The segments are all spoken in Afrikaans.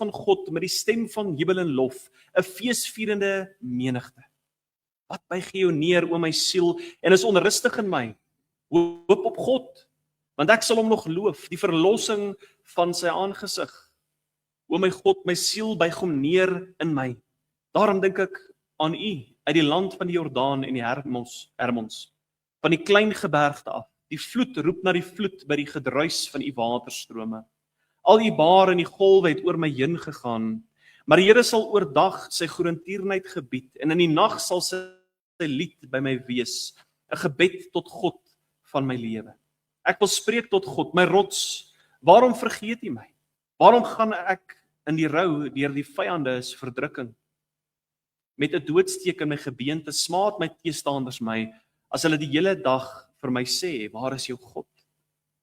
van God met die stem van jubel en lof, 'n feesvierende menigte. Wat buig jou neer, o my siel, en is onrustig in my. Hoop op God, want ek sal hom nog loof, die verlossing van sy aangesig. O my God, my siel buig hom neer in my. Daarom dink ek aan U, uit die land van die Jordaan en die Hermons, van die klein gebergte af. Die vloed roep na die vloed by die gedruis van U waterstrome. Al U bare en die golwe het oor my heen gegaan, maar die Here sal oordag sy goedertierenheid gebied, en in die nag sal sy lied by my wees, 'n gebed tot God van my lewe. Ek wil spreek tot God, my rots, waarom vergeet U my? Waarom gaan ek in die rou deur die vyande se verdrukking? Met 'n doodsteek in my gebeente smaat my teestanders my, as hulle die hele dag vir my sê, waar is jou God?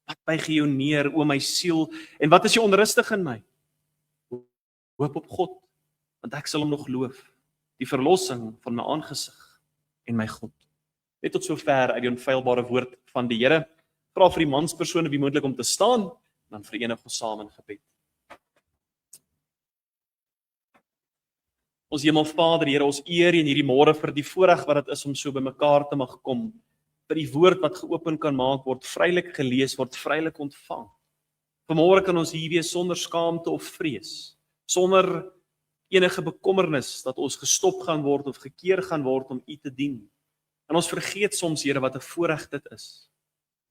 Wat buig jou neer, o my siel, en wat is jy onrustig in my? Hoop op God, want ek sal hom nog loof, die verlossing van my aangesig en my God. Net tot sover uit die onfeilbare woord van die Here. Vra vir die manspersone wie moontlik om te staan, dan verenig ons saam in gebed. Ons Hemelvader, Here, ons eer U in hierdie môre vir die voorreg wat dit is om so bymekaar te mag kom, vir die woord wat geopen kan maak word, vrylik gelees word, vrylik ontvang. Vanmôre kan ons hier wees sonder skaamte of vrees, sonder enige bekommernis dat ons gestop gaan word of gekeer gaan word om U te dien. En ons vergeet soms, Here, wat 'n voorreg dit is.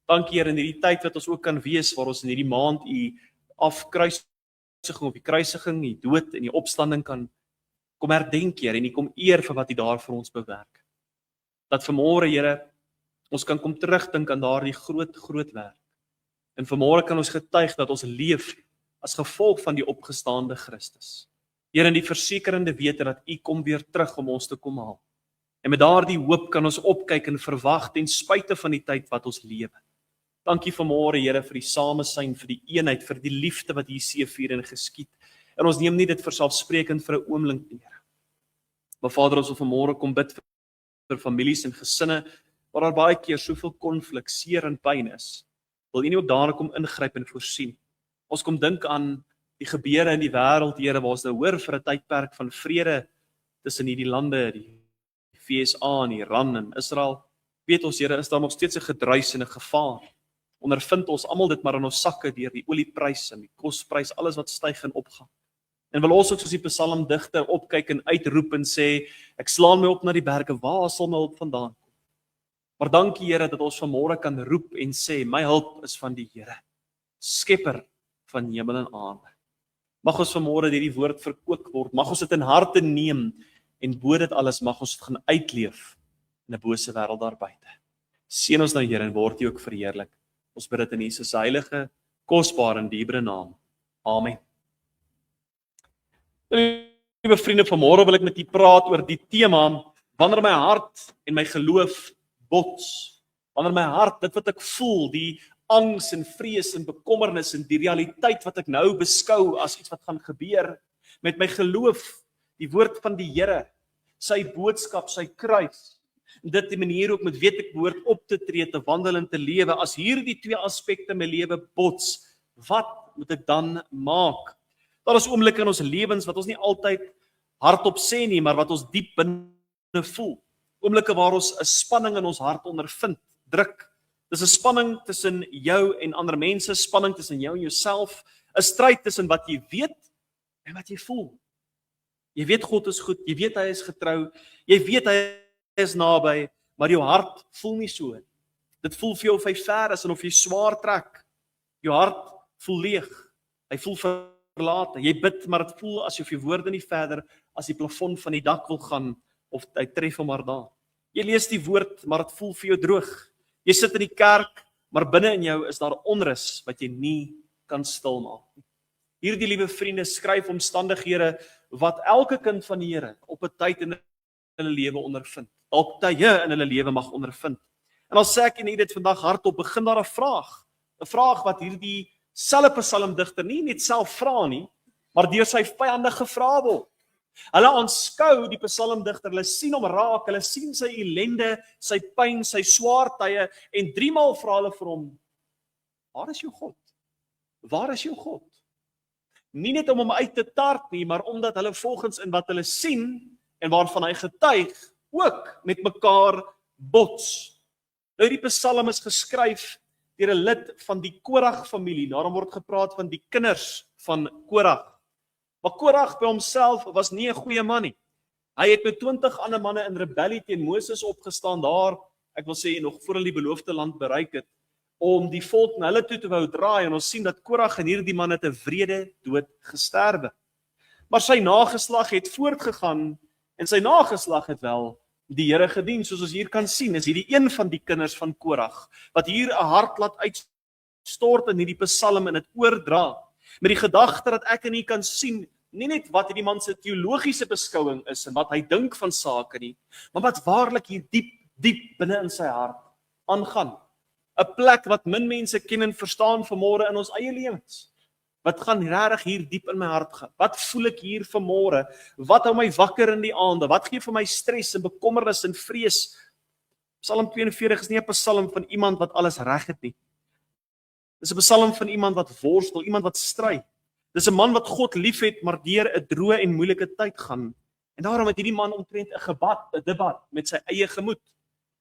Dankie, Here, in hierdie tyd wat ons ook kan wees, waar ons in hierdie maand U afkruisiging of die kruisiging, die dood en die opstanding kan kom herdenk, Here, en U kom eer vir wat U daar vir ons bewerk. Dat vanmôre, Here, ons kan kom terugdink aan daardie groot werk. En vanmôre kan ons getuig dat ons leef as gevolg van die opgestaande Christus. Here, in die versekerende wete dat U kom weer terug om ons te kom haal. En met daardie hoop kan ons opkyk en verwag ten spyte van die tyd wat ons lewe. Dankie vanmôre, Here, vir die samesyn, vir die eenheid, vir die liefde wat hier seëvier en geskied. En ons neem nie dit vir selfsprekend vir 'n oomblik nie, Here. Maar Vader, ons wil vanmôre kom bid vir families en gesinne waar daar baie keer soveel konflik, seer en pyn is. Wil U nie ook daar kom ingryp en voorsien? Ons kom dink aan die gebeure in die wêreld, Here, waar ons nou hoor vir 'n tydperk van vrede tussen hierdie lande, die VSA en Iran en Israel. Weet ons, Here, is daar nog steeds 'n gedruis en 'n gevaar. Ondervind ons almal dit maar in ons sakke deur die oliepryse en die kosprys, alles wat styg en opgaan. En wil ons ook soos die psalmdigter opkyk en uitroep en sê, ek slaan my op na die berge, waar sal my hulp vandaan kom? Maar dankie, Here, dat ons vanmôre kan roep en sê, my hulp is van die Here, skepper van hemel en aarde. Mag ons vanmôre hierdie woord verkoop word, mag ons dit in harte neem, en bo dit alles mag ons dit gaan uitleef in 'n bose wêreld daar buite. Seën ons nou, Here, en word U ook verheerlik. Ons bid dit in Jesus se heilige, kosbare en dierbare naam. Amen. Liewe vriende, vanmôre wil ek met U praat oor die tema, wanneer my hart en my geloof bots. Wanneer my hart, dit wat ek voel, die angs en vrees en bekommernis en die realiteit wat ek nou beskou as iets wat gaan gebeur, met my geloof, die woord van die Here, sy boodskap, sy kruis, en dit die manier ook met weet ek behoort op te tree, te wandel en te lewe, as hierdie twee aspekte my lewe bots, wat moet ek dan maak? Daar is oomblikke in ons lewens wat ons nie altyd hardop sê nie, maar wat ons diep binne voel. Oomblikke waar ons 'n spanning in ons hart ondervind, druk. Dis 'n spanning tussen jou en ander mense, spanning tussen jou en jouself, 'n stryd tussen wat jy weet en wat jy voel. Jy weet God is goed, jy weet hy is getrou, jy weet hy is naby, maar jou hart voel nie so. Dit voel vir jou of hy ver is en of jy swaar trek. Jou hart voel leeg. Hy voel verlate. Jy bid, maar dit voel asof jy woorde nie verder as die plafon van die dak wil gaan of hy tref hom maar daar. Jy lees die woord, maar dit voel vir jou droog. Jy sit in die kerk, maar binne in jou is daar onrus wat jy nie kan stilmaak nie. Hierdie liewe vriende skryf omstandighede wat elke kind van die Here op 'n tyd in hulle lewe ondervind. Dalk tye in hulle lewe mag ondervind. En as sê ek nie dit vandag hardop, begin daar 'n vraag wat hierdie selfe psalmdigter nie net self vra nie, maar deur sy vyande gevra word. Hulle aanskou die psalmdigter, hulle sien hom raak, hulle sien sy ellende, sy pyn, sy swaar tye, en 3 maal vra hulle vir hom, waar is jou God? Waar is jou God? Nie net om hom uit te tart nie, maar omdat hulle volgens in wat hulle sien en waarvan hy getuig, ook met mekaar bots. Nou die Psalm is geskryf deur 'n lid van die Korag familie. Daarom word gepraat van die kinders van Korag. Maar Korag by homself was nie 'n goeie man nie. Hy het met 20 ander manne in rebellie teen Moses opgestaan daar, ek wil sê nog voor hulle die beloofde land bereik het, om die volk na hulle toe te wou draai, en ons sien dat Korag en hierdie man het 'n wrede dood gesterwe. Maar sy nageslag het voortgegaan, en sy nageslag het wel die Here gedien, soos ons hier kan sien, is hierdie een van die kinders van Korag, wat hier 'n hart laat uitstort in hierdie Psalm en dit oordra, met die gedagte dat ek en u kan sien, nie net wat hierdie man se teologiese beskouing is en wat hy dink van sake nie, maar wat waarlik hier diep binne in sy hart aangaan. 'n Plek wat min mense ken en verstaan vanmôre in ons eie lewens. Wat gaan regtig hier diep in my hart gaan? Wat voel ek hier vanmôre? Wat hou my wakker in die aande? Wat gee vir my stres en bekommernis en vrees? Psalm 42 is nie 'n psalm van iemand wat alles reg het nie. Dis 'n psalm van iemand wat worstel, iemand wat stry. Dis 'n man wat God liefhet, maar deur 'n droë en moeilike tyd gaan. En daarom het hierdie man omtrent 'n debat met sy eie gemoed.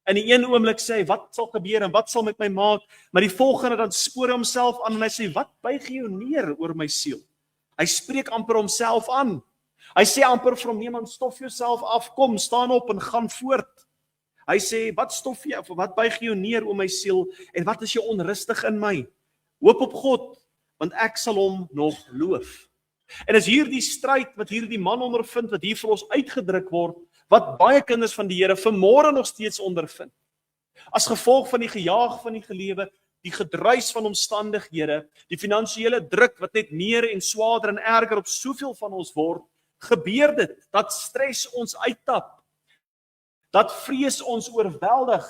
In die een oomblik sê hy, wat sal gebeur en wat sal met my maak? Maar die volgende dan spoor hy homself aan en hy sê, wat buig jy neer oor my siel? Hy spreek amper homself aan. Hy sê amper vir hom, nee man, stof jouself af, kom, staan op en gaan voort. Hy sê, wat stof jy af, wat buig jy neer oor my siel en wat is jy onrustig in my? Hoop op God, want ek sal hom nog loof. En is hier die stryd wat hierdie man ondervind, wat hier vir ons uitgedruk word, wat baie kinders van die Here vanmôre nog steeds ondervind. As gevolg van die gejaag van die gelewe, die gedruis van omstandighede, die finansiële druk wat net meer en swaarder en erger op soveel van ons word, gebeur dit, dat stres ons uittap, dat vrees ons oorweldig,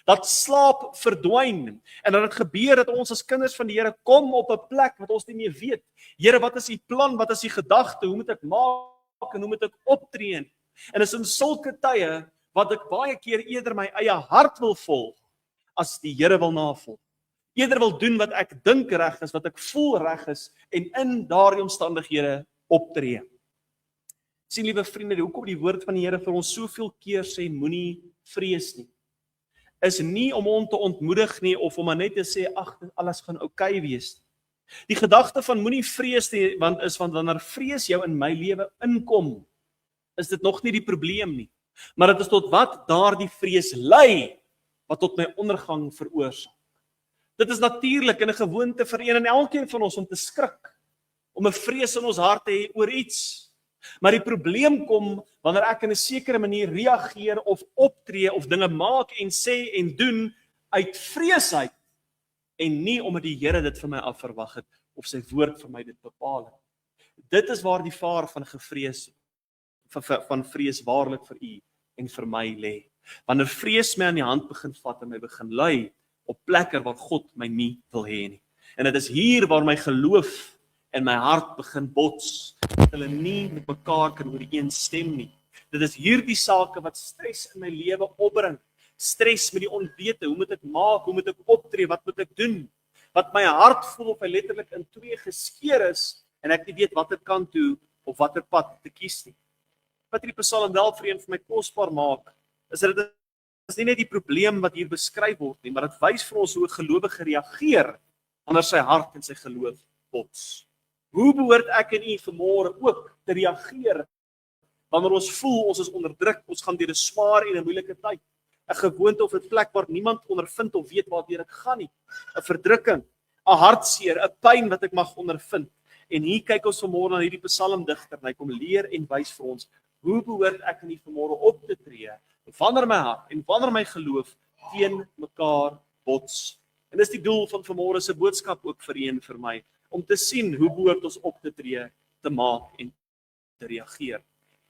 dat slaap verdwyn, en dat dit gebeur dat ons as kinders van die Here kom op 'n plek wat ons nie meer weet. Here, wat is die plan, wat is die gedagte, hoe moet ek maak en hoe moet ek optree? En is in sulke tye wat ek baie keer eerder my eie hart wil volg, as die Here wil navolg. Eerder wil doen wat ek dink reg is, wat ek voel reg is, en in daardie omstandighede optree. Sien, liewe vriende, hoekom die woord van die Here vir ons soveel keer sê, moenie vrees nie, is nie om ons te ontmoedig nie, of om net te sê, ag, alles gaan oukei wees. Die gedagte van moenie vrees nie, want wanneer vrees jou in my lewe inkom, is dit nog nie die probleem nie, maar dit is tot wat daardie vrees lei, wat tot my ondergang veroorsaak. Dit is natuurlik en 'n gewoonte vir een en elkeen van ons om te skrik, om 'n vrees in ons hart te hê oor iets. Maar die probleem kom wanneer ek in 'n sekere manier reageer of optree of dinge maak en sê en doen uit vreesheid en nie omdat die Here dit vir my afverwag het of sy woord vir my dit bepaal het. Dit is waar die vaar van gevrees van vrees waarlik vir u en vir my lê. Wanneer vrees my aan die hand begin vat en my begin lei op plekke waar God my nie wil hê nie. En dit is hier waar my geloof en my hart begin bots, dat hulle nie met mekaar kan ooreenstem nie. Dit is hierdie sake wat stres in my lewe opbring. Stres met die onwete, hoe moet ek maak, hoe moet ek optree, wat moet ek doen? Wat my hart voel of hy letterlik in twee geskeur is, en ek nie weet watter kant toe, of watter pad te kies nie. Wat hierdie Psalm wel vir my kosbaar maak, is dat dit is nie net die probleem wat hier beskryf word nie, maar dit wys vir ons hoe 'n gelowige reageer wanneer sy hart en sy geloof bots. Hoe behoort ek en u vanmôre ook te reageer wanneer ons voel ons is onderdruk, ons gaan deur 'n swaar en 'n moeilike tyd, 'n gewoonte of 'n plek waar niemand ondervind of weet waartoe ek gaan nie, 'n verdrukking, 'n hartseer, 'n pyn wat ek mag ondervind. En hier kyk ons vanmôre na hierdie psalmdigter en hy kom leer en wys vir ons hoe behoort ek en u vanmôre op te tree wanneer my hart en wanneer my geloof teen mekaar bots. En dis die doel van vanmôre se boodskap ook vir u en vir my, om te sien hoe behoort ons op te tree, te maak en te reageer.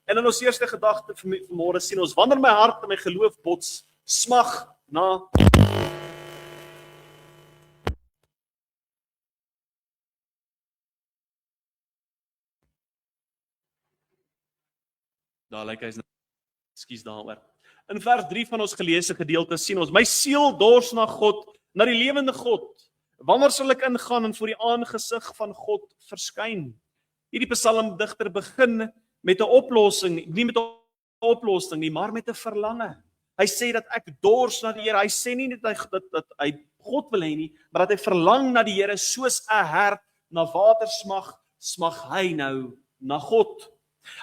En in ons eerste gedagte vanmôre sien ons, wanneer my hart en my geloof bots, smag na daar lyk hy's ekskuus daaroor. In vers 3 van ons geleesde gedeelte sien ons, my siel dors na God, na die lewende God. Wanneer sal ek ingaan en voor die aangesig van God verskyn? Hierdie psalmdigter begin met 'n oplossing, nie met 'n oplossing nie, maar met 'n verlange. Hy sê dat ek dors na die Here. Hy sê nie net dat hy God wil hê nie, maar dat hy verlang na die Here soos 'n hert na water smag hy nou na God.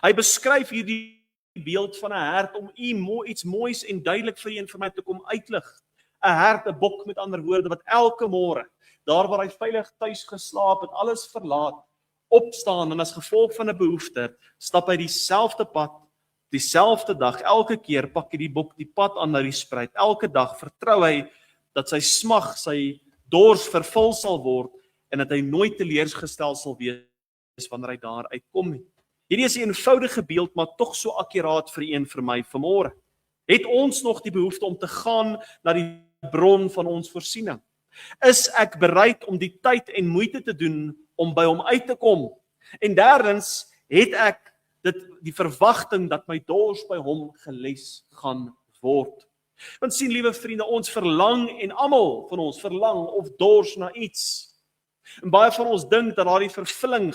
Hy beskryf hierdie beeld van 'n hert om iets moois en duidelik vir u en vir my te kom uitlig. 'n Hert, 'n bok met ander woorde, wat elke môre, daar waar hy veilig tuis geslaap het, alles verlaat, opstaan en as gevolg van 'n behoefte, stap hy dieselfde pad, dieselfde dag, elke keer pak hy die bok die pad aan na die spruit. Elke dag vertrou hy dat sy smag, sy dors vervul sal word en dat hy nooit teleurgestel sal wees wanneer hy daar uitkom nie. Hierdie is 'n eenvoudige beeld, maar tog so akkuraat vir u en vir my vanmôre. Het ons nog die behoefte om te gaan na die bron van ons voorsiening? Is ek bereid om die tyd en moeite te doen om by hom uit te kom? En derdens, het ek die verwagting dat my dors by hom geles gaan word? Want sien, liewe vriende, ons verlang en almal van ons verlang of dors na iets. En baie van ons dink dat daardie vervulling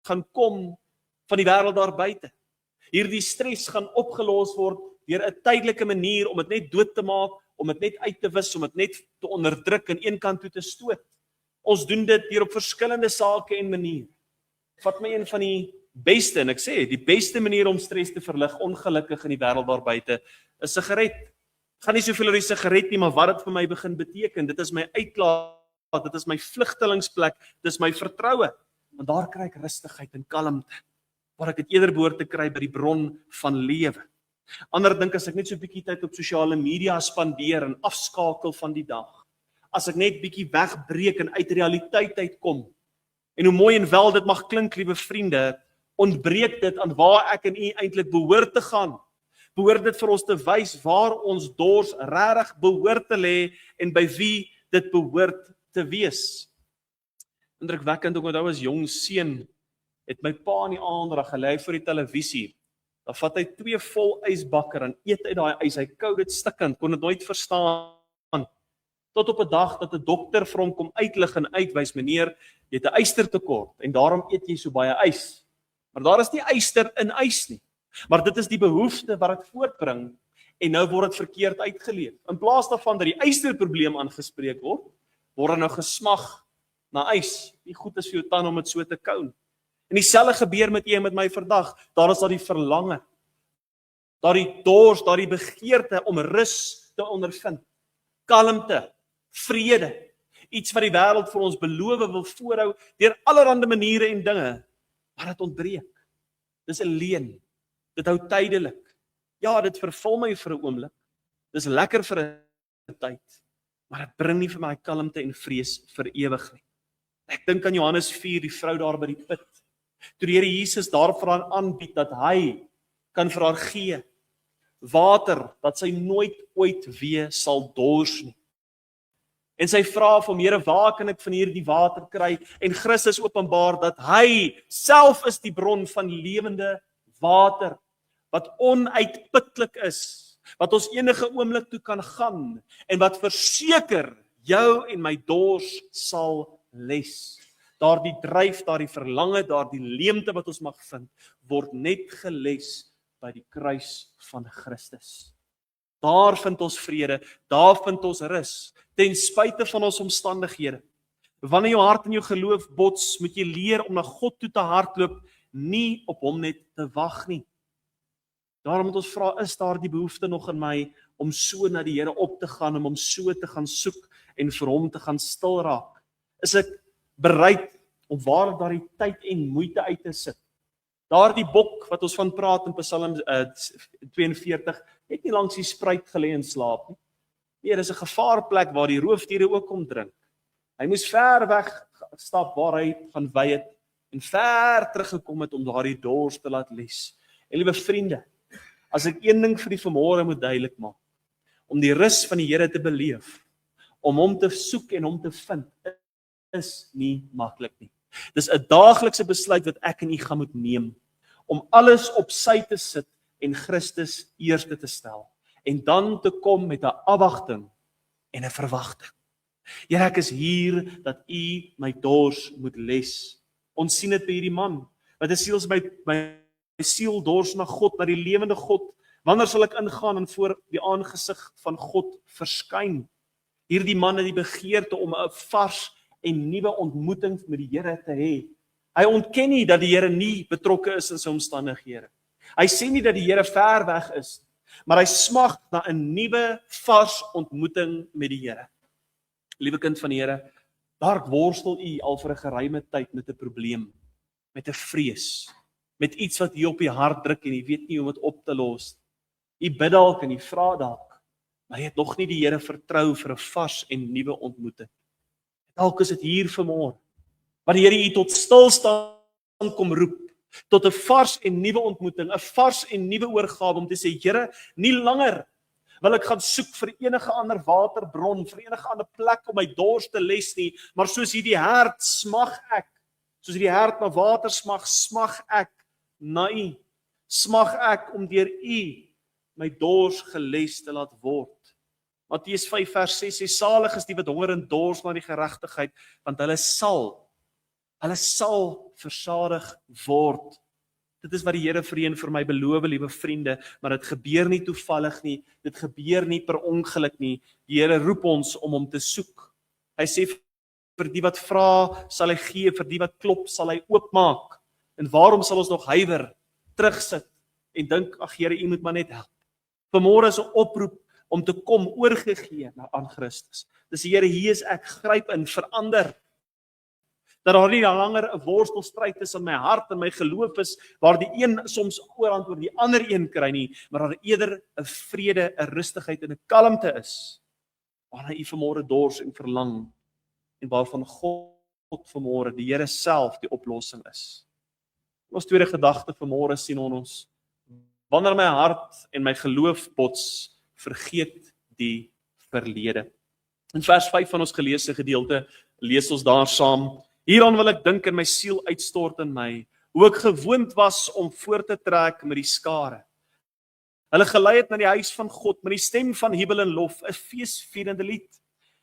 gaan kom van die wêreld daar buite. Hierdie stres gaan opgelos word deur 'n tydelike manier om dit net dood te maak, om dit net uit te wis, om dit net te onderdruk en een kant toe te stoot. Ons doen dit deur op verskillende sake en maniere. Vat my een van die beste, en ek sê, die beste manier om stres te verlig, ongelukkig in die wêreld daar buite, is sigaret. Gaan nie soveel oor die sigaret nie, maar wat dit vir my begin beteken, dit is my uitlaat, dit is my vlugtelingsplek, dit is my vertroue. Want daar kry ek rustigheid en kalmte, waar ek dit eerder behoort te kry by die bron van lewe. Ander dink as ek net so 'n bietjie tyd op sosiale media spandeer en afskakel van die dag, as ek net bietjie wegbreek en uit realiteit uitkom, en hoe mooi en wel dit mag klink, liewe vriende, ontbreek dit aan waar ek en u eintlik behoort te gaan. Behoort dit vir ons te wys waar ons dors regtig behoort te lê en by wie dit behoort te wees. Indrukwekkend, ek onthou as jong seun, het my pa in die aand gelê voor die televisie. Dan vat hy 2 vol ysbakker en eet uit daai ys. Hy kou dit stikkend, kon dit nooit verstaan. Tot op 'n dag dat 'n dokter vir hom kom uitlig en uitwys, meneer, jy het 'n ystertekort en daarom eet jy so baie ys. Maar daar is nie yster in ys nie. Maar dit is die behoefte wat dit voortbring en nou word dit verkeerd uitgeleef. In plaas daarvan dat die ysterprobleem aangespreek word, word er nou gesmag na ys. Nie goed is vir jou tande om dit so te kou. En dieselfde gebeur met u en met my vandag. Daar is daardie verlange, daardie dors, daardie begeerte om rus te ondervind, kalmte, vrede, iets wat die wêreld vir ons beloof wil voorhou deur allerlei maniere en dinge, maar dit ontbreek. Dis 'n leuen. Dit hou tydelik. Ja, dit vervul my vir 'n oomblik. Dis lekker vir 'n tyd, maar dit bring nie vir my kalmte en vrees vir ewig nie. Ek dink aan Johannes 4, die vrou daar by die put. Toe die Here Jesus daar vir haar aanbied dat hy kan vir haar gee water, dat sy nooit ooit weer sal dors nie. En sy vra vir hom, Here, waar kan ek van hierdie water kry? En Christus openbaar dat hy self is die bron van lewende water, wat onuitputlik is, wat ons enige oomblik toe kan gaan, en wat verseker jou en my dors sal les. Daardie dryf, daardie verlange, daardie leemte wat ons mag vind, word net geles by die kruis van Christus. Daar vind ons vrede, daar vind ons rus, ten spyte van ons omstandighede. Wanneer jou hart en jou geloof bots, moet jy leer om na God toe te hardloop, nie op hom net te wag nie. Daarom moet ons vra, is daar die behoefte nog in my om so na die Here op te gaan, om hom so te gaan soek en vir hom te gaan stil raak? Is ek bereid om waar daardie tyd en moeite uit te sit? Daardie bok wat ons van praat in Psalm 42, het nie langs die spruit gelê en slaap nie. Nee, dis 'n gevaarplek waar die roofdiere ook kom drink. Hy moes ver weg stap waar hy gaan wei het en ver teruggekom het om daardie dors te laat les. En liewe vriende, as ek een ding vir die vanmôre moet duidelik maak, om die rus van die Here te beleef, om hom te soek en hom te vind, is nie maklik nie. Dis 'n daaglikse besluit wat ek en u gaan moet neem, om alles op sy te sit en Christus eerste te stel, en dan te kom met 'n afwagting en 'n verwagting. Here, ek is hier dat u my dors moet les. Ons sien dit by hierdie man, Met 'n siel is my siel dors na God, na die lewende God. Wanneer sal ek ingaan en voor die aangesig van God verskyn? Hierdie man het die begeerte om 'n vars en nuwe ontmoeting met die Here te hê. Hy ontken nie dat die Here nie betrokke is in sy omstandighede. Hy sê nie dat die Here ver weg is, maar hy smag na 'n nuwe, vars ontmoeting met die Here. Liewe kind van die Here, dalk worstel u al vir 'n geruime tyd met 'n probleem, met 'n vrees, met iets wat u op die hart druk en u weet nie hoe om dit op te los. U bid dalk en u vra dalk, maar jy het nog nie die Here vertrou vir 'n vars en nuwe ontmoeting. Dalk is dit hier vanmôre, waar die Here u tot stilstand kom roep, tot 'n vars en nuwe ontmoeting, 'n vars en nuwe oorgawe om te sê, Here, nie langer wil ek gaan soek vir enige ander waterbron, vir enige ander plek om my dors te les nie, maar soos hierdie hert smag ek, soos hierdie hert na water smag ek na u, smag ek om deur u my dors geles te laat word. Matteus 5 vers 6 sê, salig is die wat honger en dors na die geregtigheid, want hulle sal versadig word. Dit is wat die Here vir u en vir my beloof, liewe vriende, maar dit gebeur nie toevallig nie, dit gebeur nie per ongeluk nie. Die Here roep ons om hom te soek. Hy sê, vir die wat vra, sal hy gee, vir die wat klop, sal hy oopmaak. En waarom sal ons nog huiwer, terugsit en dink, ag Here, u moet maar net help. Vanmôre is 'n oproep om te kom oorgegee aan Christus. Dis die Here, hier is ek, gryp in, verander. Dat daar nie langer 'n worstelstryd tussen my hart en my geloof is, waar die een soms oorhand oor die ander een kry nie, maar daar eerder 'n vrede, 'n rustigheid en 'n kalmte is, waarna u vanmôre dors en verlang, en waarvan God vanmôre, die Here self, die oplossing is. Ons tweede gedagte vanmôre sien ons, wanneer my hart en my geloof bots, vergeet die verlede. In vers 5 van ons geleesde gedeelte, lees ons daar saam, hieraan wil ek dink en my siel uitstort in my, hoe ek gewoond was om voor te trek met die skare. Hulle gelei het na die huis van God, met die stem van jubel en lof, 'n feesvierende lied.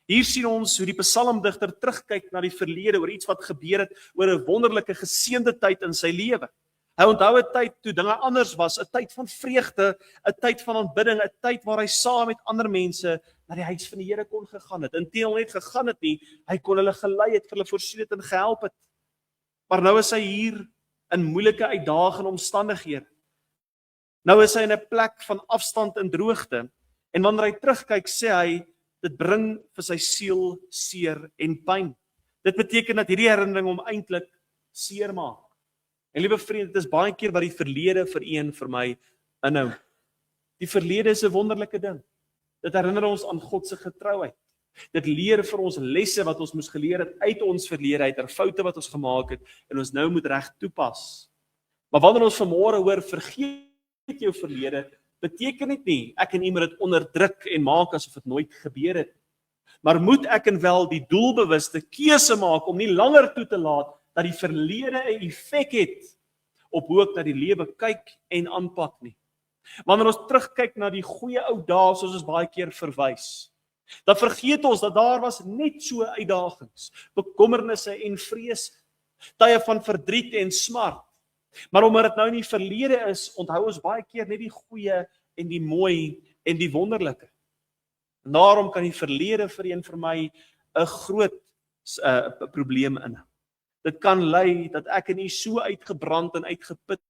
Hier sien ons hoe die psalmdigter terugkyk na die verlede, oor iets wat gebeur het, oor 'n wonderlike geseënde tyd in sy lewe. Hy onthou 'n tyd toe dinge anders was, 'n tyd van vreugde, 'n tyd van aanbidding, 'n tyd waar hy saam met ander mense na die huis van die Here kon gegaan het. Inteendeel net gegaan het nie, hy kon hulle gelei het, vir hulle voorsien het en gehelp het. Maar nou is hy hier in moeilike uitdagende omstandighede. Nou is hy in 'n plek van afstand en droogte. En wanneer hy terugkyk, sê hy, dit bring vir sy siel seer en pyn. Dit beteken dat hierdie herinnering hom eintlik seer maak. En liewe vriende, dit is baie keer wat die verlede vir u en vir my inhou. Die verlede is 'n wonderlike ding. Dit herinner ons aan God se getrouheid. Dit leer vir ons lesse wat ons moes geleer het uit ons verlede, uit foute wat ons gemaak het en ons nou moet reg toepas. Maar wanneer ons vanmôre hoor, vergeet jou verlede, beteken dit nie ek en u moet dit onderdruk en maak asof dit nooit gebeur het. Maar moet ek en wel die doelbewuste keuse maak om nie langer toe te laat dat die verlede 'n effek het op hoe ek na die lewe kyk en aanpak nie. Wanneer ons terugkyk na die goeie ou dae, soos ons baie keer verwys, dan vergeet ons dat daar was net so uitdagings, bekommernisse en vrese, tye van verdriet en smart. Maar omdat dit nou in die verlede is, onthou ons baie keer net die goeie en die mooi en die wonderlike. En daarom kan die verlede vir een vir my 'n groot probleem inhou. Dit kan lei dat ek en u so uitgebrand en uitgeput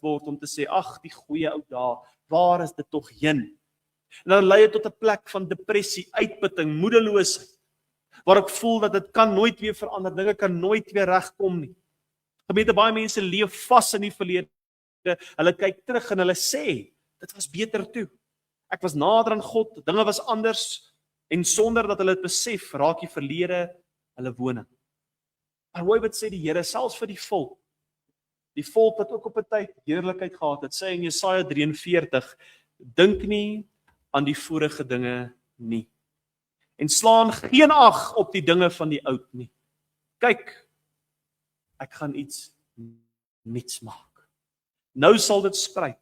word om te sê, ag, die goeie ou dae, waar is dit tog heen? En dan lei dit tot 'n plek van depressie, uitputting, moedeloosheid, waar ek voel dat dit kan nooit weer verander, dinge kan nooit weer regkom nie. Gemeente, baie mense leef vas in die verlede, hulle kyk terug en hulle sê, dit was beter toe. Ek was nader aan God, dinge was anders, en sonder dat hulle dit besef, raak die verlede hulle woning. Maar hoor wat sê die Here, selfs vir die volk wat ook op 'n tyd heerlikheid gehad het, sê in Jesaja 43, dink nie aan die vorige dinge nie, en slaan geen ag op die dinge van die oud nie. Kyk, ek gaan iets nuuts maak. Nou sal dit spruit,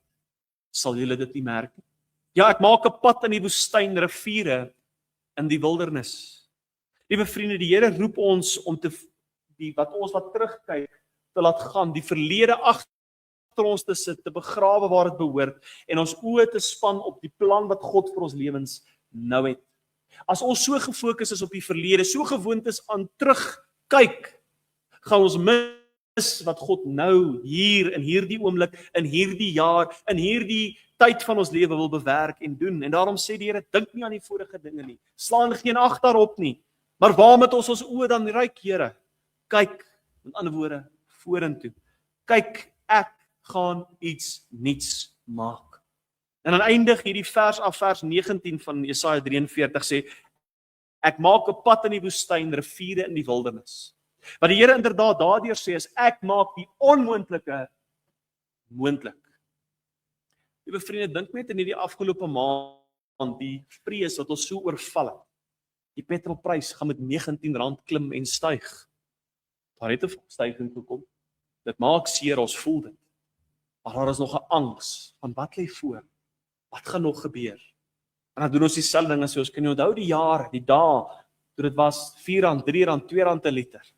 sal julle dit nie merk nie. Ja, ek maak 'n pad in die woestyn, riviere in die wildernis. Liewe vriende, die Here roep ons om wat terugkyk, te laat gaan, die verlede agter ons te sit, te begrawe waar dit behoort, en ons oë te span op die plan wat God vir ons lewens nou het. As ons so gefokus is op die verlede, so gewoond is aan terugkyk, gaan ons mis wat God nou, hier, in hierdie oomblik, in hierdie jaar, in hierdie tyd van ons lewe wil bewerk en doen. En daarom sê die Here, dink nie aan die vorige dinge nie, slaan geen ag daarop nie, maar waar moet ons oë dan ryk, Here? Kyk, met ander woorde, vorentoe. Kyk, ek gaan iets nuuts maak. En dan eindig hierdie vers af, vers 19 van Jesaja 43 sê, ek maak 'n pad in die woestyn, riviere in die wildernis. Wat die Here inderdaad daardeur sê is, ek maak die onmoontlike moontlik. Liewe vriende, dink net in hierdie afgelope maand, die vrees wat ons so oorval het. Die petrolprys gaan met R19 klim en styg. Daar het 'n stygings gekom. Dit maak seer, ons voel dit. Maar daar is nog 'n angs van wat lê voor? Wat gaan nog gebeur? En dan doen ons dieselfde ding as ons kan nie onthou die jare, die dae, toe dit was R4, R3, R2 'n liter.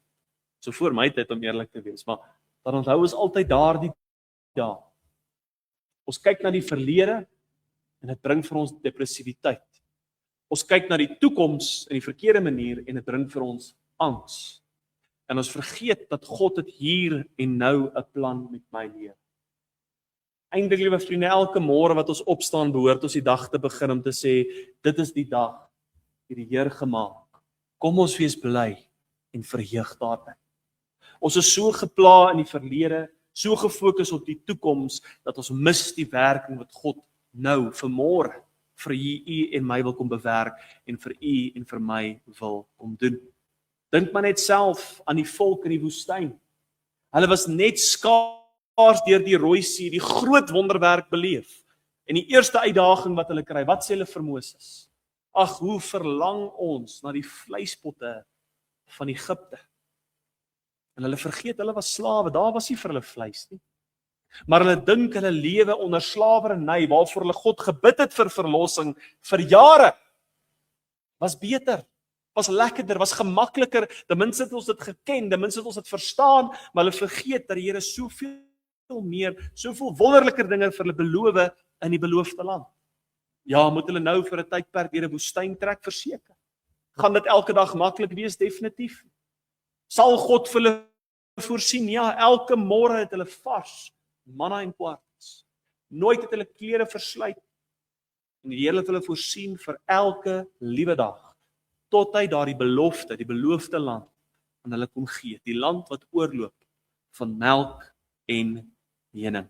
So voor my tyd om eerlik te wees, maar dan onthou ons altyd daardie dae. Ons kyk na die verlede en dit bring vir ons depressiwiteit. Ons kyk na die toekoms in die verkeerde manier en dit bring vir ons angs. En ons vergeet dat God het hier en nou 'n plan met my lewe. Eindelik, liewe vriende, elke môre wat ons opstaan, behoort ons die dag te begin om te sê, dit is die dag wat die Here gemaak. Kom ons wees bly en verheug daarin. Ons is so gepla in die verlede, so gefokus op die toekoms, dat ons mis die werking wat God nou, vir môre, vir u en my wil kom bewerk, en vir u en vir my wil kom doen. Dink maar net self aan die volk in die woestyn. Hulle was net skaars deur die Rooi See, die groot wonderwerk beleef. En die eerste uitdaging wat hulle kry, wat sê hulle vir Moses? Ag, hoe verlang ons na die vleispotte van Egipte. En hulle vergeet, hulle was slawe, daar was nie vir hulle vleis nie. Maar hulle dink hulle lewe onder slawerny, waarvoor hulle God gebid het vir verlossing, vir jare, was beter, was lekkerder, was gemakliker, ten minste het ons dit geken, ten minste het ons dit verstaan, maar hulle vergeet dat die Here soveel meer, soveel wonderliker dinge vir hulle beloof in die beloofde land. Ja, moet hulle nou vir 'n tydperk deur 'n woestyn trek, verseker. Gaan dit elke dag maklik wees? Definitief. Sal God vir hulle voorsien? Ja, elke môre het hulle vars manna en kwarts. Nooit het hulle klere verslyt. En die Here het hulle voorsien vir elke liewe dag, tot hy daardie belofte, die beloofde land aan hulle kon gee, die land wat oorloop van melk en honing.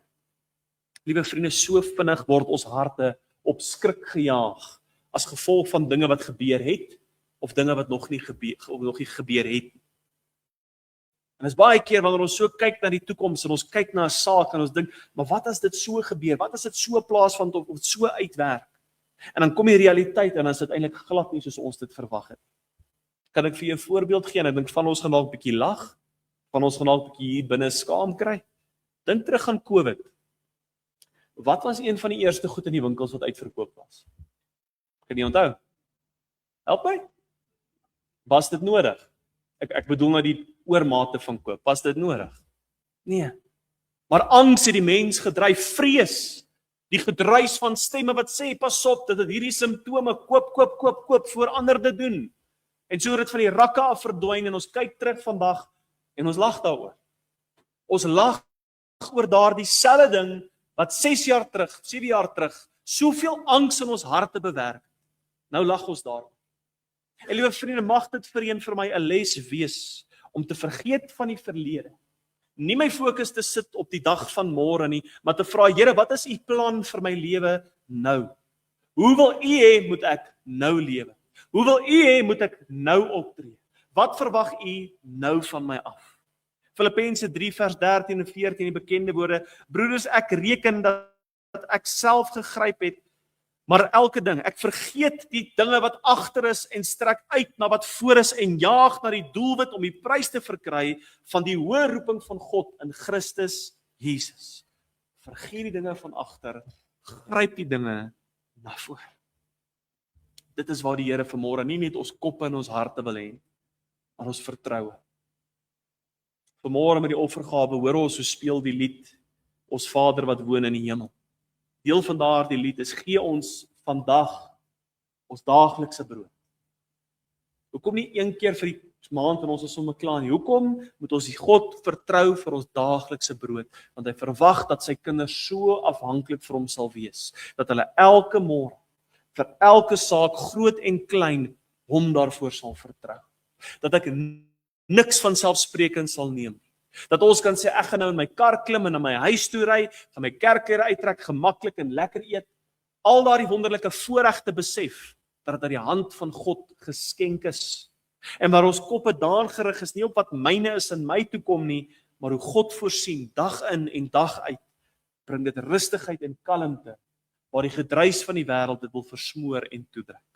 Liewe vriende, so vinnig word ons harte op skrik gejaag as gevolg van dinge wat gebeur het of dinge wat nog nie gebeur het. En is baie keer wanneer ons so kyk na die toekoms en ons kyk na 'n saak en ons dink, maar wat as dit so gebeur? Wat as dit so plaasvind of dit so uitwerk? En dan kom die realiteit en dan is dit eintlik glad nie soos ons dit verwag het. Kan ek vir jou 'n voorbeeld gee? En ek dink van ons gaan dalk 'n bietjie lag, van ons gaan dalk 'n bietjie hier binne skaam kry. Dink terug aan COVID. Wat was een van die eerste goed in die winkels wat uitverkoop was? Kan jy onthou? Help my? Was dit nodig? Ek bedoel nou die oormate van koop. Was dit nodig? Nee. Maar angs het die mens gedryf, vrees, die gedruis van stemme wat sê, pas op, dit het hierdie simptome, koop, voor ander dit doen. En so het dit van die rakke af verdwyn en ons kyk terug vandag en ons lag daaroor. Ons lag oor daardie selfde ding wat 6 jaar terug, 7 jaar terug, soveel angs in ons harte bewerk. Nou lag ons daar. En liewe vriende, mag dit vir my 'n les wees om te vergeet van die verlede. Nie my fokus te sit op die dag van môre nie, maar te vra, Here, wat is u plan vir my lewe nou? Hoe wil u hê moet ek nou lewe? Hoe wil u hê moet ek nou optree? Wat verwag u nou van my af? Filippense 3 vers 13 en 14, die bekende woorde, broeders, ek reken dat ek self gegryp het, maar elke ding, ek vergeet die dinge wat agter is en strek uit na wat voor is en jaag na die doelwit om die prys te verkry van die hoë roeping van God in Christus Jesus. Vergeet die dinge van agter, gryp die dinge na voor. Dit is waar die Here vanmôre nie net ons koppe en ons harte wil hê, maar ons vertroue. Vanmôre met die offergawe hoor ons hoe speel die lied Ons Vader wat woon in die hemel. Deel van daardie lied is gee ons vandag ons daaglikse brood. Hoekom nie een keer vir die maand en ons is sommer klaar nie? Hoekom moet ons die God vertrou vir ons daaglikse brood? Want hy verwag dat sy kinders so afhanklik vir hom sal wees, dat hulle elke môre, vir elke saak, groot en klein, hom daarvoor sal vertrou. Dat ek niks van selfspreekend sal neem. Dat ons kan sê, ek gaan nou in my kar klim en na my huis toe ry, gaan my kerkklere uittrek, gemaklik en lekker eet. Al daardie wonderlike voorregte besef, dat dit uit die hand van God geskenk is. En waar ons koppe daan gerig is, nie op wat myne is en my toekom nie, maar hoe God voorsien, dag in en dag uit, bring dit rustigheid en kalmte, waar die gedruis van die wêreld dit wil versmoor en toedruk.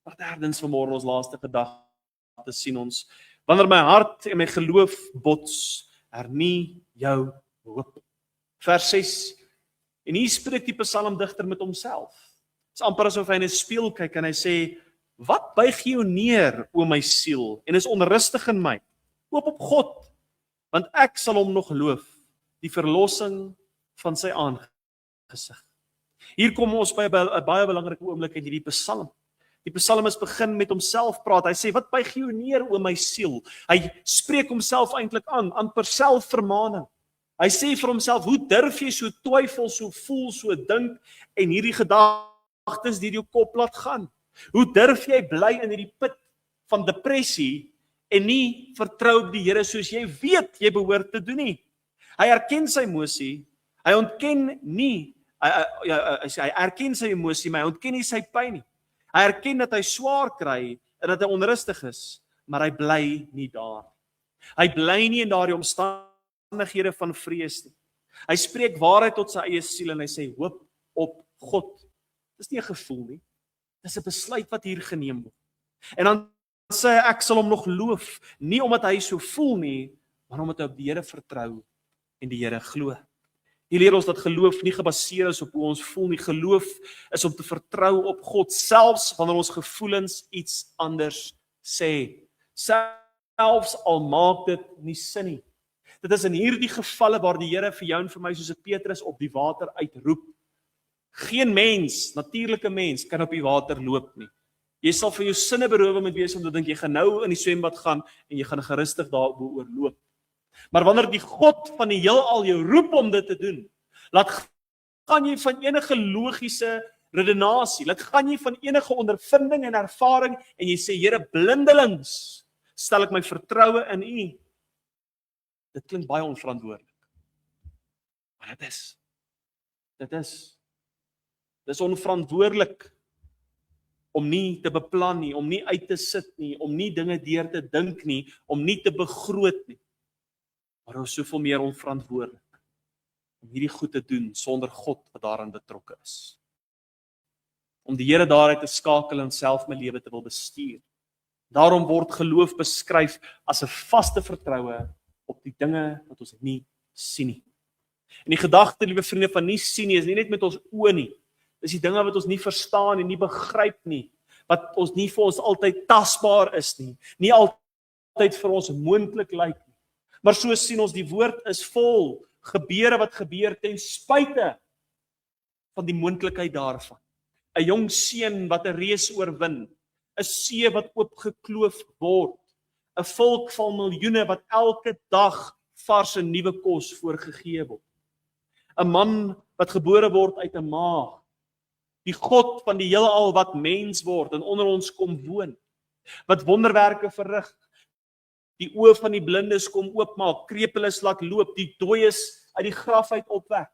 Maar derdens vanmôre ons laaste gedagte sien ons, wanneer my hart en my geloof bots, hernie jou hoop. Vers 6, en hier spreek die psalmdigter met homself. Dit is amper asof hy in 'n spieël kyk en hy sê, wat buig jou neer, o my siel, en is onrustig in my? Hoop op God, want ek sal hom nog loof, die verlossing van sy aangesig. Hier kom ons by 'n baie belangrike oomblik in hierdie psalm. Die psalmis begin met homself praat. Hy sê, wat buig jou neer, o my siel? Hy spreek homself eintlik aan per selfvermaning. Hy sê vir homself, hoe durf jy so twyfel, so voel, so dink, en hierdie gedagtes deur jou kop laat gaan? Hoe durf jy bly in hierdie put van depressie en nie vertrou op die Here soos jy weet jy behoort te doen nie? Hy erken sy emosie, hy ontken nie, hy erken sy emosie, maar hy ontken nie sy pyn nie. Hy erken dat hy swaar kry en dat hy onrustig is, maar hy bly nie daar. Hy bly nie in daardie omstandighede van vrees nie. Hy spreek waarheid tot sy eie siel en hy sê, hoop op God. Dis nie 'n gevoel nie. Dis 'n besluit wat hier geneem word. En dan sê hy, ek sal hom nog loof, nie omdat hy so voel nie, maar omdat hy op die Here vertrou en die Here glo. Hier leer ons dat geloof nie gebaseer is op hoe ons voel nie. Geloof is om te vertrou op God, selfs wanneer ons gevoelens iets anders sê. Selfs al maak dit nie sin nie. Dit is in hierdie gevalle waar die Here vir jou en vir my soos 'n Petrus op die water uitroep. Geen mens, natuurlike mens, kan op die water loop nie. Jy sal vir jou sinne beroof moet wees om te dink jy gaan nou in die swembad gaan en jy gaan gerustig daaroor loop. Maar wanneer die God van die heelal jou roep om dit te doen, gaan jy van enige logiese redenasie, gaan jy van enige ondervinding en ervaring en jy sê, Here, blindelings stel ek my vertroue in U. Dit klink baie onverantwoordelik. Maar dit is onverantwoordelik om nie te beplan nie, om nie uit te sit nie, om nie dinge deur te dink nie, om nie te begroot nie. Maar ons soveel meer onverantwoordelik om hierdie goed te doen sonder God wat daarin betrokke is. Om die Here daaruit te skakel en self my lewe te wil bestuur. Daarom word geloof beskryf as 'n vaste vertroue op die dinge wat ons nie sien nie. En die gedagte, liewe vriende, van nie sien nie, is nie net met ons oë nie. Dis die dinge wat ons nie verstaan en nie begryp nie, wat ons nie vir ons altyd tasbaar is nie altyd vir ons moontlik lyk nie. Maar so sien ons die woord is vol gebeure wat gebeur ten spyte van die moontlikheid daarvan. 'n Jong seun wat 'n reus oorwin, 'n see wat oopgekloof word, 'n volk van miljoene wat elke dag vars en nuwe kos voorgegee word. 'n Man wat gebore word uit 'n maag, die God van die heelal wat mens word en onder ons kom woon, wat wonderwerke verrig, die oë van die blindes kom oopmaak, krepeles laat loop, die dooies uit die graf uit opwek.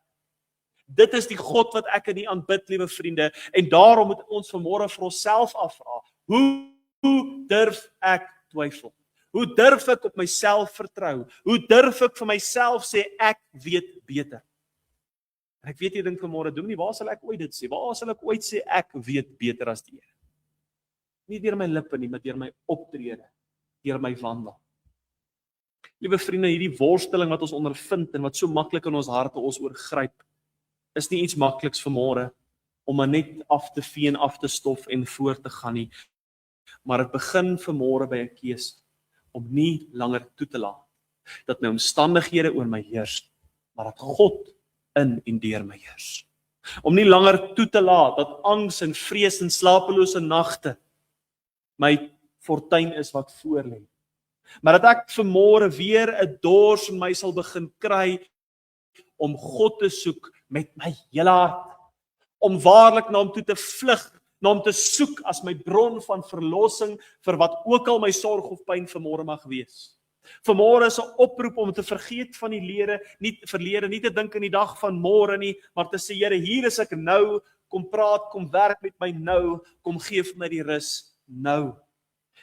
Dit is die God wat ek en U aanbid, liewe vriende, en daarom moet ons vanmôre vir onsself afvra, hoe durf ek twyfel? Hoe durf ek op myself vertrou? Hoe durf ek vir myself sê, ek weet beter? En ek weet jy dink vanmôre, Dominee, waar sal ek ooit dit sê? Waar sal ek ooit sê, ek weet beter as die Here? Nie deur my lippe nie, maar deur my optrede, deur my wandel. Liewe vriende, hierdie worsteling wat ons ondervind en wat so maklik in ons harte ons oorgryp, is nie iets makliks vanmôre om maar net af te vee en af te stof en voort te gaan nie. Maar dit begin vanmôre by 'n keuse om nie langer toe te laat dat my omstandighede oor my heers, maar dat God in en deur my heers. Om nie langer toe te laat dat angs en vrees en slapelose nagte my fortuin is wat voor lê. Maar dat ek vanmôre weer 'n dors in my sal begin kry om God te soek met my hele hart, om waarlik na hom toe te vlug, na hom te soek as my bron van verlossing vir wat ook al my sorg of pyn vanmôre mag wees. Vanmôre is 'n oproep om te vergeet van die verlede, nie te dink aan die dag van môre nie, maar te sê, Here, hier is ek nou, kom praat, kom werk met my nou, kom gee vir my die rus nou.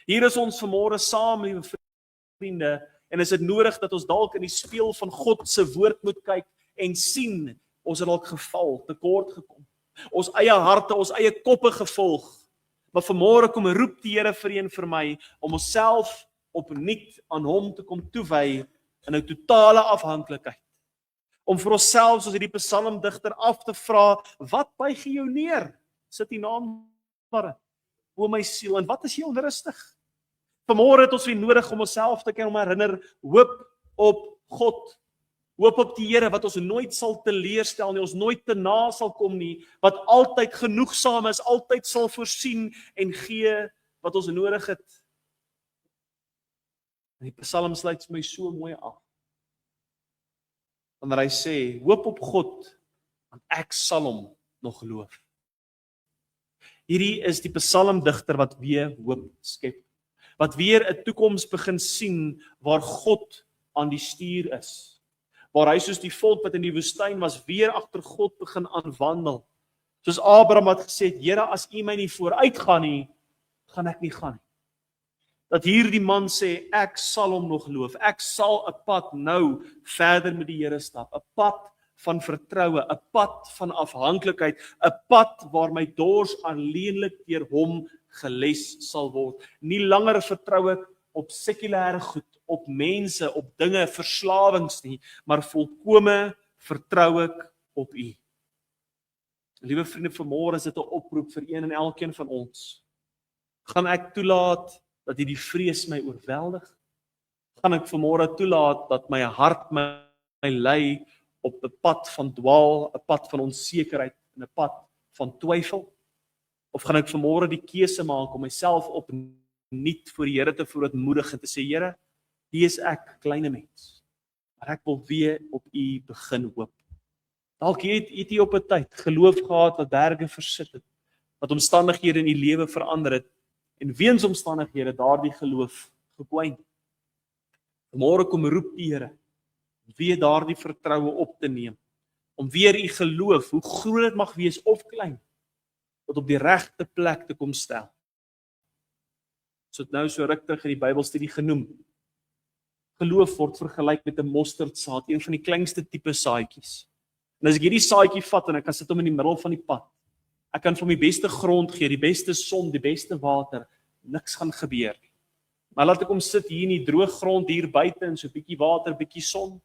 Hier is ons vanmôre saam, liewe vriende, en is dit nodig dat ons dalk in die spieël van God se woord moet kyk en sien, ons het dalk geval, tekort gekom. Ons eie harte, ons eie koppe gevolg. Maar vanmôre kom roep die Here vir een vir my om onsself opnuut aan hom te kom toewy in 'n totale afhanklikheid. Om vir onsself, soos hierdie psalmdigter, af te vra, wat buig jy jou neer? Sit die naam maar, o my siel, en wat is jy onrustig? Vanmôre het ons weer nodig om onsself te kan herinner, hoop op God. Hoop op die Here wat ons nooit sal teleurstel nie, ons nooit te na sal kom nie, wat altyd genoegsaam is, altyd sal voorsien en gee wat ons nodig het. En die Psalm sluit vir my so mooi af. Wanneer hy sê, hoop op God, want ek sal hom nog loof. Hierdie is die psalmdigter wat weer hoop skep, wat weer 'n toekoms begin sien waar God aan die stuur is, waar hy soos die volk wat in die woestyn was, weer agter God begin aanwandel. Soos Abraham wat gesê het, Here, as U my nie vooruit gaan nie, gaan ek nie gaan nie. Dat hierdie man sê, ek sal hom nog loof, ek sal 'n pad nou verder met die Here stap, 'n pad van vertroue, 'n pad van afhanklikheid, 'n pad waar my dors alleenlik deur hom geles sal word. Nie langer vertrou ek op sekulêre goed, op mense, op dinge, verslawings nie, maar volkome vertrou ek op U. Liewe vriende, vanmôre is dit 'n oproep vir een en elkeen van ons. Gaan ek toelaat dat hierdie vrees my oorweldig? Gaan ek vanmôre toelaat dat my hart my lei op 'n pad van dwaal, 'n pad van onsekerheid en 'n pad van twyfel? Of gaan ek vanmôre die keuse maak om myself opnuut voor die Here te verootmoedig en te sê, Here, hier is ek, kleine mens, maar ek wil weer op U begin hoop. Dalk het U op 'n tyd geloof gehad wat berge versit het, wat omstandighede in U lewe verander het, en weens omstandighede daardie geloof gekwyn. Vanmôre kom roep die Here weer daardie vertroue op te neem, om weer U geloof, hoe groot dit mag wees of klein, tot op die regte plek te kom stel. So het nou so ruk terug in die Bybelstudie genoem. Geloof word vergelyk met 'n mosterdsaad, een van die kleinste tipe saadjies. En as ek hierdie saadjie vat en ek kan sit hom in die middel van die pad, ek kan vir hom die beste grond gee, die beste son, die beste water, niks gaan gebeur nie. Maar laat ek hom sit hier in die droë grond hier buite en so 'n bietjie water, bietjie son,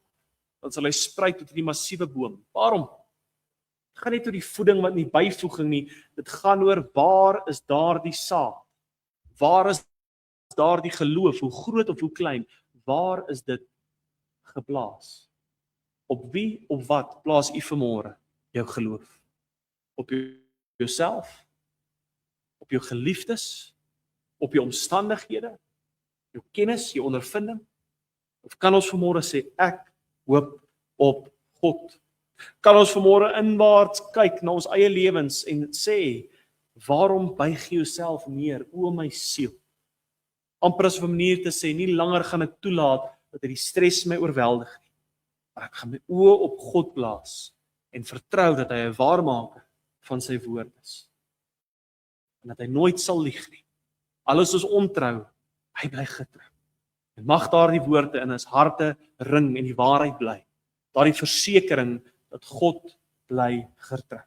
dan sal hy spruit tot 'n massiewe boom. Waarom? Dit gaan nie oor die voeding wat nie, byvoeging nie, dit gaan oor waar is daardie saad? Waar is daardie geloof, hoe groot of hoe klein, waar is dit geplaas? Op wie of wat plaas U vanmôre jou geloof? Op jouself? Op jou geliefdes? Op jou omstandighede? Jou kennis, jou ondervinding? Of kan ons vanmôre sê, ek hoop op God? Kan ons vanmôre inwaarts kyk na ons eie lewens en sê, waarom buig jy jouself neer, o my siel? Amper as 'n manier te sê, nie langer gaan ek toelaat dat die stres my oorweldig nie, maar ek gaan my oë op God plaas en vertrou dat hy 'n waarmaker van sy woord is. En dat hy nooit sal lieg nie. Alles is ontrou, hy bly getrou. En mag daardie woorde in ons harte ring en die waarheid bly. Daardie versekering dat God bly getrou.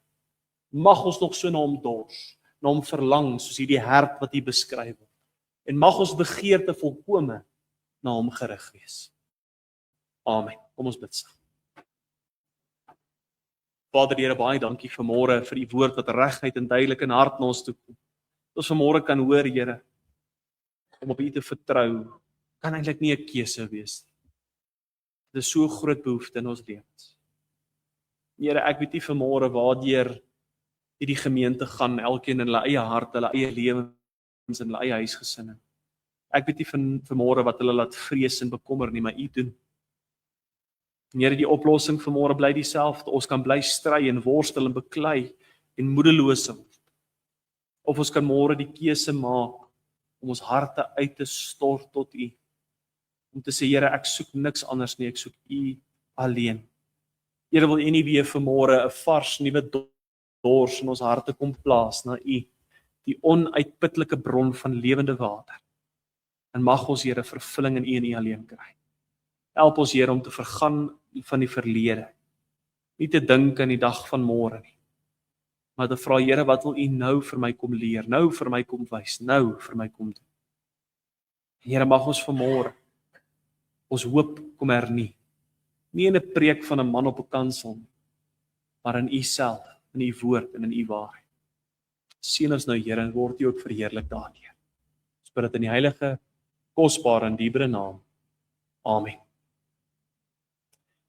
Mag ons nog so na hom dors, na hom verlang, soos hierdie hert wat hier beskryf word. En mag ons begeerte volkome na hom gerig wees. Amen. Kom ons bid saam. Vader Here, baie dankie vanmôre vir U woord wat regheid en duidelik in hart na ons toe kom. Ons vanmôre kan hoor, Here, om op U te vertrou, kan eintlik nie 'n keuse wees nie. Dit is so 'n groot behoefte in ons lewens. Here, ek weet nie vanmôre waardeur hierdie gemeente gaan, elkeen in hulle eie hart, hulle eie lewens, in hulle eie huisgesinne. Ek weet nie vanmôre wat hulle laat vrees en bekommer nie, maar U doen. Here, die oplossing vanmôre bly dieselfde. Ons kan bly stry en worstel en beklei en moedeloos word. Of ons kan môre die keuse maak om ons harte uit te stort tot U. Om te sê, Here, ek soek niks anders nie, ek soek U alleen. Here, wil U nie weer vanmôre 'n vars nuwe dors in ons harte kom plaas na U, die onuitputlike bron van lewende water. En mag ons, Here, vervulling in U en U alleen kry. Help ons, Here, om te vergaan van die verlede. Nie te dink aan die dag van môre nie. Maar te vra, Here, wat wil U nou vir my kom leer, nou vir my kom wys, nou vir my kom doen. Here, mag ons vanmôre ons hoop kom hernie. Nie in 'n preek van 'n man op 'n kansel nie, maar in U self, in U woord en in U waarheid. Seën ons nou, Here, en word U ook verheerlik daardeur. Ons bid dit in die heilige, kosbare en dierbare naam. Amen.